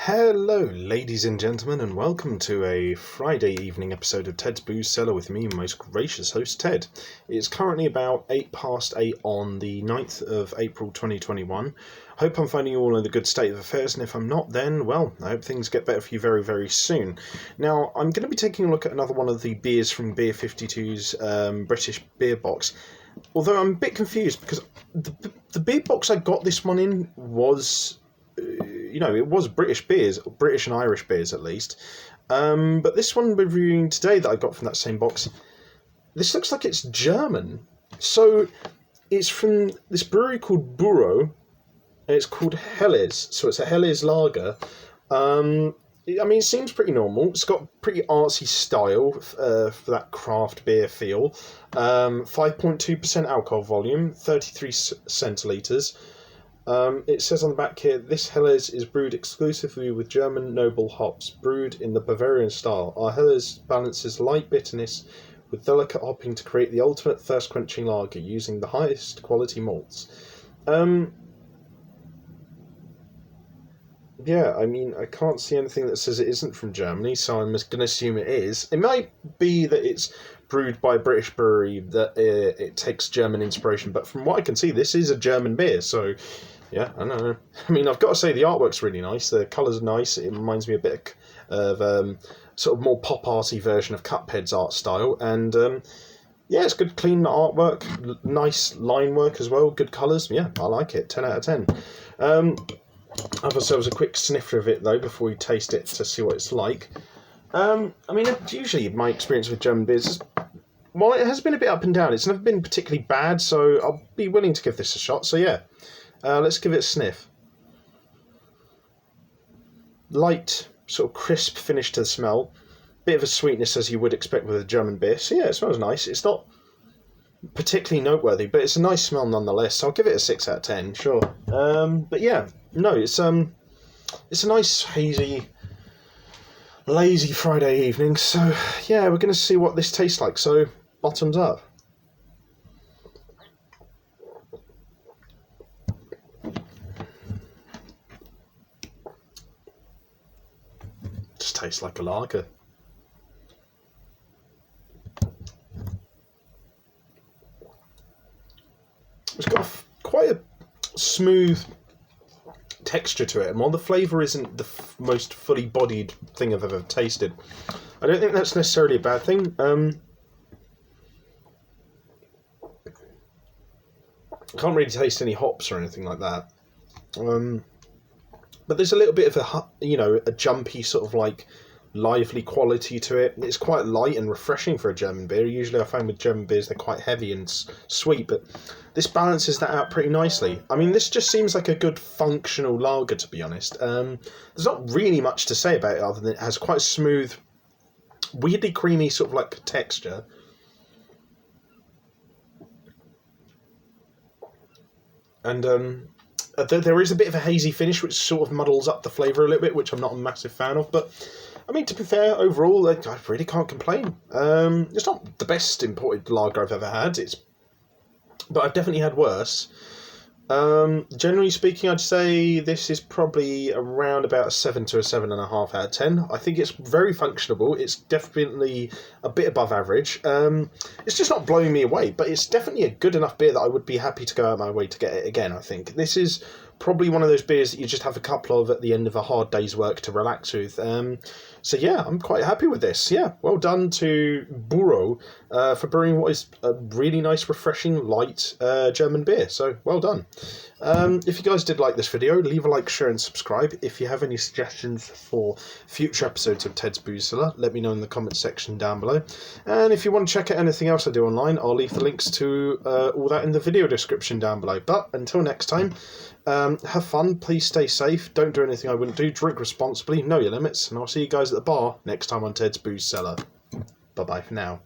Hello, ladies and gentlemen, and welcome to a Friday evening episode of Ted's Booze Cellar with me, most gracious host, Ted. It's currently about 8 past 8 on the 9th of April 2021. Hope I'm finding you all in a good state of affairs, and if I'm not, then, well, I hope things get better for you very, very soon. Now, I'm going to be taking a look at another one of the beers from Beer 52's British beer box. Although I'm a bit confused, because the beer box I got this one in was... it was British beers, British and Irish beers at least. But this one we're reviewing today that I got from that same box, this looks like it's German. So it's from this brewery called Büro, and it's called Helles. So it's a Helles lager. It seems pretty normal. It's got pretty artsy style for that craft beer feel. 5.2% alcohol volume, 33 centilitres. It says on the back here, this Helles is brewed exclusively with German noble hops, brewed in the Bavarian style. Our Helles balances light bitterness with delicate hopping to create the ultimate thirst-quenching lager using the highest quality malts. I can't see anything that says it isn't from Germany, so I'm just going to assume it is. It might be that it's brewed by a British brewery, that it takes German inspiration, but from what I can see, this is a German beer, so... yeah, I don't know. I've got to say the artwork's really nice. The colours are nice. It reminds me a bit of sort of more pop arty version of Cuphead's art style. And it's good, clean artwork, nice line work as well, good colours. Yeah, I like it. 10 out of 10. Have ourselves a quick sniffer of it though before we taste it to see what it's like. Usually my experience with German beers is, well, it has been a bit up and down. It's never been particularly bad, so I'll be willing to give this a shot. So yeah. Let's give it a sniff. Light, sort of crisp finish to the smell. Bit of a sweetness as you would expect with a German beer. So yeah, it smells nice. It's not particularly noteworthy, but it's a nice smell nonetheless. So I'll give it a 6 out of 10, sure. It's a nice, hazy, lazy Friday evening. So yeah, we're going to see what this tastes like. So, bottoms up. Just tastes like a lager. It's got quite a smooth texture to it, and while the flavour isn't the most fully bodied thing I've ever tasted, I don't think that's necessarily a bad thing. I can't really taste any hops or anything like that. But there's a little bit of a jumpy sort of like lively quality to it. It's quite light and refreshing for a German beer. Usually I find with German beers they're quite heavy and sweet, but this balances that out pretty nicely. This just seems like a good functional lager, to be honest. There's not really much to say about it other than it has quite a smooth, weirdly creamy sort of like texture. And there is a bit of a hazy finish which sort of muddles up the flavour a little bit, which I'm not a massive fan of, but to be fair, overall, I really can't complain. It's not the best imported lager I've ever had, but I've definitely had worse. Generally speaking, I'd say this is probably around about a 7 to a 7.5 out of 10. I think it's very functionable. It's definitely a bit above average. It's just not blowing me away, but it's definitely a good enough beer that I would be happy to go out of my way to get it again, I think. This is probably one of those beers that you just have a couple of at the end of a hard day's work to relax with. So yeah, I'm quite happy with this. Yeah, well done to Büro for brewing what is a really nice, refreshing, light German beer. So well done. If you guys did like this video, leave a like, share and subscribe. If you have any suggestions for future episodes of Ted's Booze Cellar, let me know in the comments section down below. And if you want to check out anything else I do online, I'll leave the links to all that in the video description down below. But until next time, have fun, please stay safe, don't do anything I wouldn't do, drink responsibly, know your limits, and I'll see you guys at the bar next time on Ted's Booze Cellar. Bye bye for now.